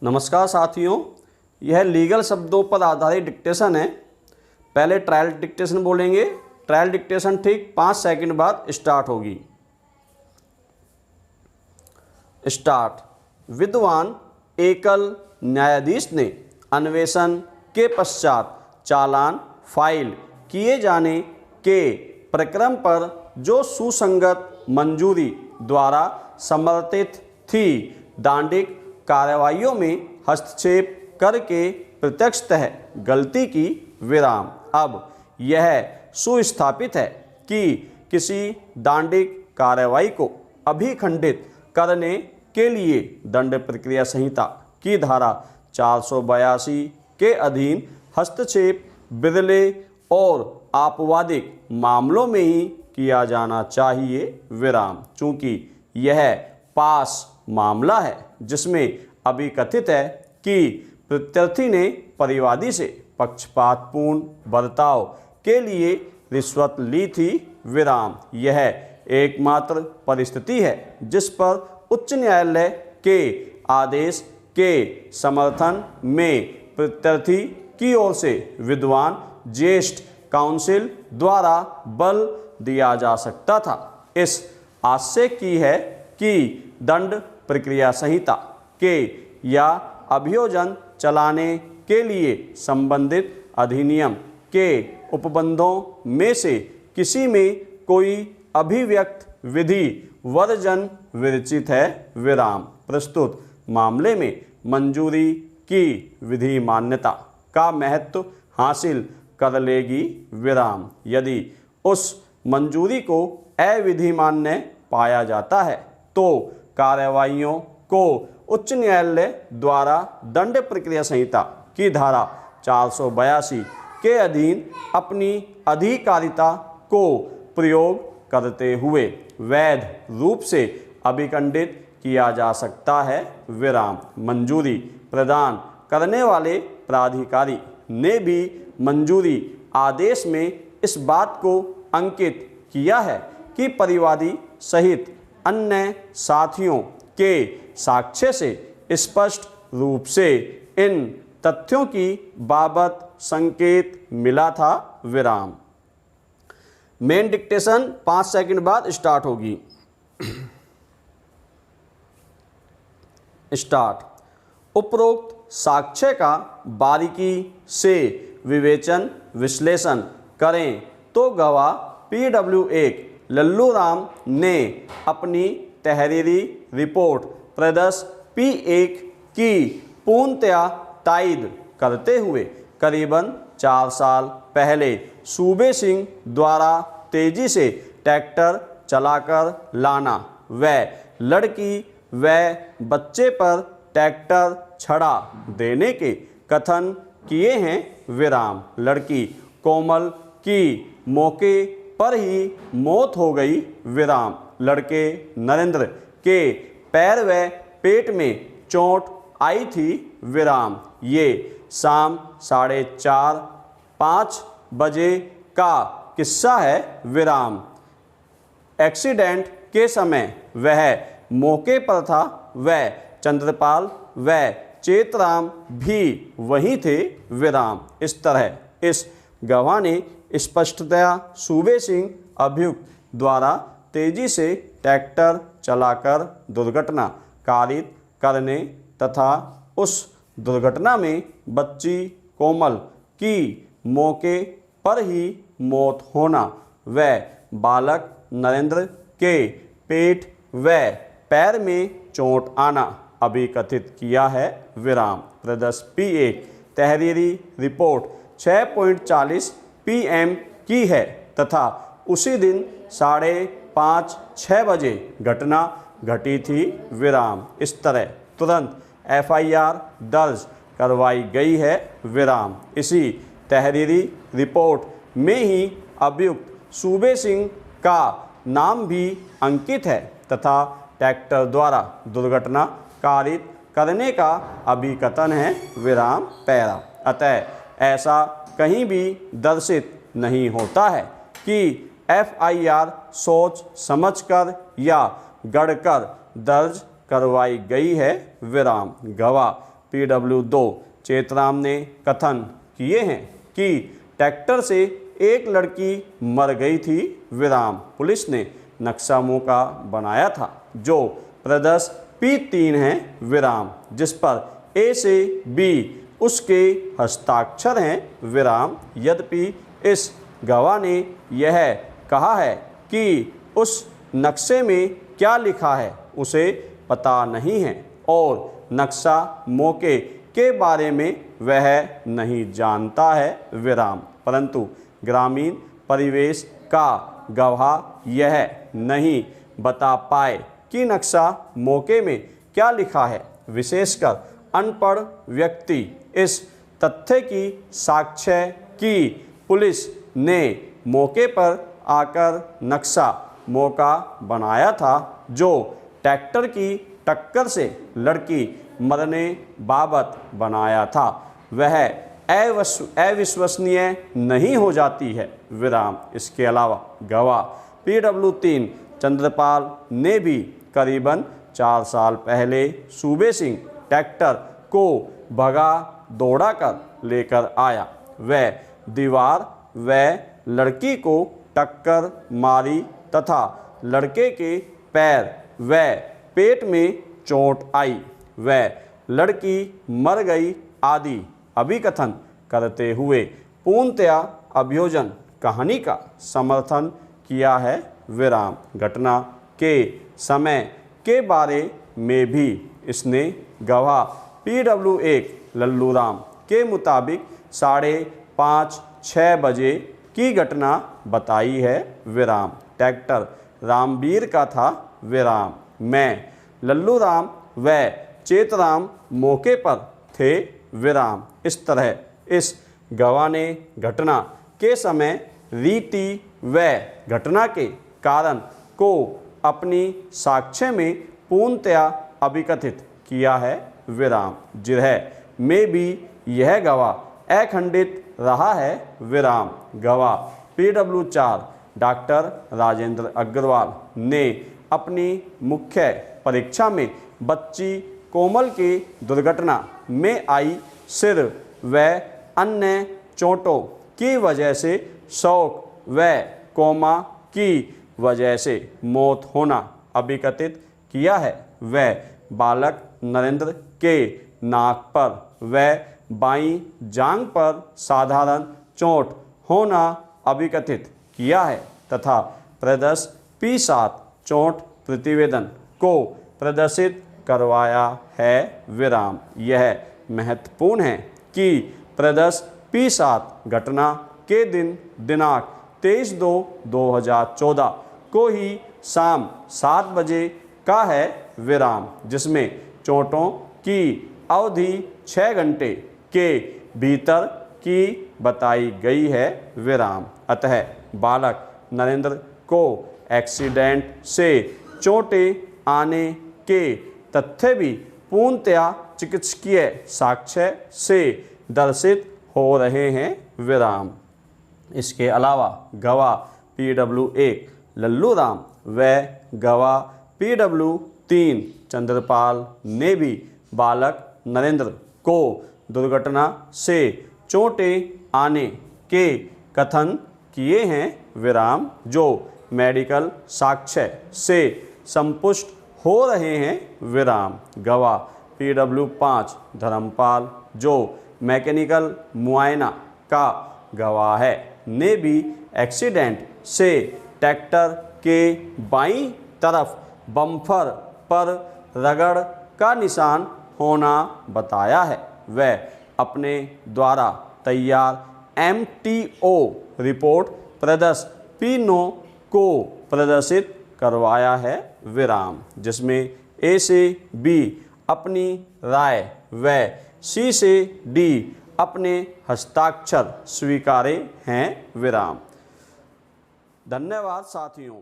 नमस्कार साथियों, यह लीगल शब्दों पर आधारित डिक्टेशन है। पहले ट्रायल डिक्टेशन बोलेंगे। ट्रायल डिक्टेशन ठीक 5 सेकंड बाद स्टार्ट होगी। स्टार्ट। विद्वान एकल न्यायाधीश ने अन्वेषण के पश्चात चालान फाइल किए जाने के प्रक्रम पर जो सुसंगत मंजूरी द्वारा समर्थित थी, दांडिक कार्रवाइयों में हस्तक्षेप करके प्रत्यक्षतः गलती की विराम। अब यह सुस्थापित है कि किसी दांडिक कार्रवाई को अभिखंडित करने के लिए दंड प्रक्रिया संहिता की धारा 482 के अधीन हस्तक्षेप बिरले और आपवादिक मामलों में ही किया जाना चाहिए विराम। चूंकि यह पास मामला है जिसमें अभी कथित है कि प्रत्यर्थी ने परिवादी से पक्षपातपूर्ण बर्ताव के लिए रिश्वत ली थी विराम। यह एकमात्र परिस्थिति है जिस पर उच्च न्यायालय के आदेश के समर्थन में प्रत्यर्थी की ओर से विद्वान ज्येष्ठ काउंसिल द्वारा बल दिया जा सकता था। इस आशय की है कि दंड प्रक्रिया संहिता के या अभियोजन चलाने के लिए संबंधित अधिनियम के उपबंधों में से किसी में कोई अभिव्यक्त विधि वर्जन विरचित है विराम। प्रस्तुत मामले में मंजूरी की विधि मान्यता का महत्व हासिल कर लेगी विराम। यदि उस मंजूरी को अविधि मान्य पाया जाता है तो कार्रवाइयों को उच्च न्यायालय द्वारा दंड प्रक्रिया संहिता की धारा 482 के अधीन अपनी अधिकारिता को प्रयोग करते हुए वैध रूप से अभिखंडित किया जा सकता है विराम। मंजूरी प्रदान करने वाले प्राधिकारी ने भी मंजूरी आदेश में इस बात को अंकित किया है कि परिवादी सहित अन्य साथियों के साक्ष्य से स्पष्ट रूप से इन तथ्यों की बाबत संकेत मिला था विराम। मेन डिक्टेशन 5 सेकंड बाद स्टार्ट होगी। स्टार्ट। उपरोक्त साक्ष्य का बारीकी से विवेचन विश्लेषण करें तो गवाह PW1 लल्लू राम ने अपनी तहरीरी रिपोर्ट प्रदर्श P1 की पूर्णतया तायद करते हुए करीबन 4 साल पहले सूबे सिंह द्वारा तेजी से ट्रैक्टर चलाकर लाना व लड़की व बच्चे पर ट्रैक्टर छड़ा देने के कथन किए हैं विराम। लड़की कोमल की मौके पर ही मौत हो गई विराम। लड़के नरेंद्र के पैर व पेट में चोट आई थी विराम। ये शाम 4:30-5 बजे का किस्सा है विराम। एक्सीडेंट के समय वह मौके पर था व चंद्रपाल व चेतराम भी वहीं थे विराम। इस तरह इस गवाह ने स्पष्टतया सूबे सिंह अभियुक्त द्वारा तेजी से ट्रैक्टर चलाकर दुर्घटना कारित करने तथा उस दुर्घटना में बच्ची कोमल की मौके पर ही मौत होना व बालक नरेंद्र के पेट व पैर में चोट आना अभी कथित किया है विराम। प्रदर्श P1 तहरीरी रिपोर्ट 6:40 PM की है तथा उसी दिन 5:30-6 बजे घटना घटी थी विराम। इस तरह तुरंत FIR दर्ज करवाई गई है विराम। इसी तहरीरी रिपोर्ट में ही अभियुक्त सूबे सिंह का नाम भी अंकित है तथा ट्रैक्टर द्वारा दुर्घटना कारित करने का अभिकथन है विराम पैरा। अतः ऐसा कहीं भी दर्शित नहीं होता है कि FIR सोच समझकर या गढ़कर दर्ज करवाई गई है विराम। गवाह PW2 चेतराम ने कथन किए हैं कि ट्रैक्टर से एक लड़की मर गई थी विराम। पुलिस ने नक्शा मौका बनाया था जो प्रदर्श P3 है विराम, जिस पर A से B उसके हस्ताक्षर हैं विराम। यद्यपि इस गवाह ने यह कहा है कि उस नक्शे में क्या लिखा है उसे पता नहीं है और नक्शा मौके के बारे में वह नहीं जानता है विराम, परंतु ग्रामीण परिवेश का गवाह यह नहीं बता पाए कि नक्शा मौके में क्या लिखा है। विशेषकर अनपढ़ व्यक्ति इस तथ्य की साक्ष्य कि पुलिस ने मौके पर आकर नक्शा मौका बनाया था जो ट्रैक्टर की टक्कर से लड़की मरने बाबत बनाया था, वह अविश्वसनीय नहीं हो जाती है विराम। इसके अलावा गवाह PW3 चंद्रपाल ने भी करीबन 4 साल पहले सूबे सिंह ट्रैक्टर को भगा दौड़ा कर लेकर आया। वह दीवार व लड़की को टक्कर मारी तथा लड़के के पैर व पेट में चोट आई, वह लड़की मर गई आदि अभिकथन करते हुए पूर्णतया अभियोजन कहानी का समर्थन किया है विराम। घटना के समय के बारे में भी इसने गवाह PW1 लल्लूराम के मुताबिक 5:30-6 बजे की घटना बताई है विराम। ट्रैक्टर रामवीर का था विराम। मैं लल्लूराम व चेतराम मौके पर थे विराम। इस तरह इस गवाह ने घटना के समय रीति व घटना के कारण को अपनी साक्ष्य में पूर्णतया अभिकथित किया है विराम, जिरह में भी यह गवाह अखंडित रहा है विराम। गवाह PW4 डॉक्टर राजेंद्र अग्रवाल ने अपनी मुख्य परीक्षा में बच्ची कोमल की दुर्घटना में आई सिर व अन्य चोटों की वजह से शौक व कोमा की वजह से मौत होना अभिकथित किया है। वह बालक नरेंद्र के नाक पर व बाईं जांघ पर साधारण चोट होना अभिकथित किया है तथा प्रदर्श P7 चोट प्रतिवेदन को प्रदर्शित करवाया है विराम। यह महत्वपूर्ण है कि प्रदर्श P7 घटना के दिन दिनांक 23/2/2014 को ही शाम 7 बजे का है विराम, जिसमें चोटों की अवधि 6 घंटे के भीतर की बताई गई है विराम। अतः बालक नरेंद्र को एक्सीडेंट से चोटें आने के तथ्य भी पूर्णतया चिकित्सकीय साक्ष्य से दर्शित हो रहे हैं विराम। इसके अलावा गवाह PW1 लल्लूराम व गवाह PW3 चंद्रपाल ने भी बालक नरेंद्र को दुर्घटना से चोटें आने के कथन किए हैं विराम, जो मेडिकल साक्ष्य से संपुष्ट हो रहे हैं विराम। गवाह PW5 धर्मपाल जो मैकेनिकल मुआयना का गवाह है ने भी एक्सीडेंट से ट्रैक्टर के बाईं तरफ बम्पर पर रगड़ का निशान होना बताया है। वह अपने द्वारा तैयार MTO रिपोर्ट प्रदर्श P9 को प्रदर्शित करवाया है विराम, जिसमें A से B अपनी राय व C से D अपने हस्ताक्षर स्वीकारे हैं विराम। धन्यवाद साथियों।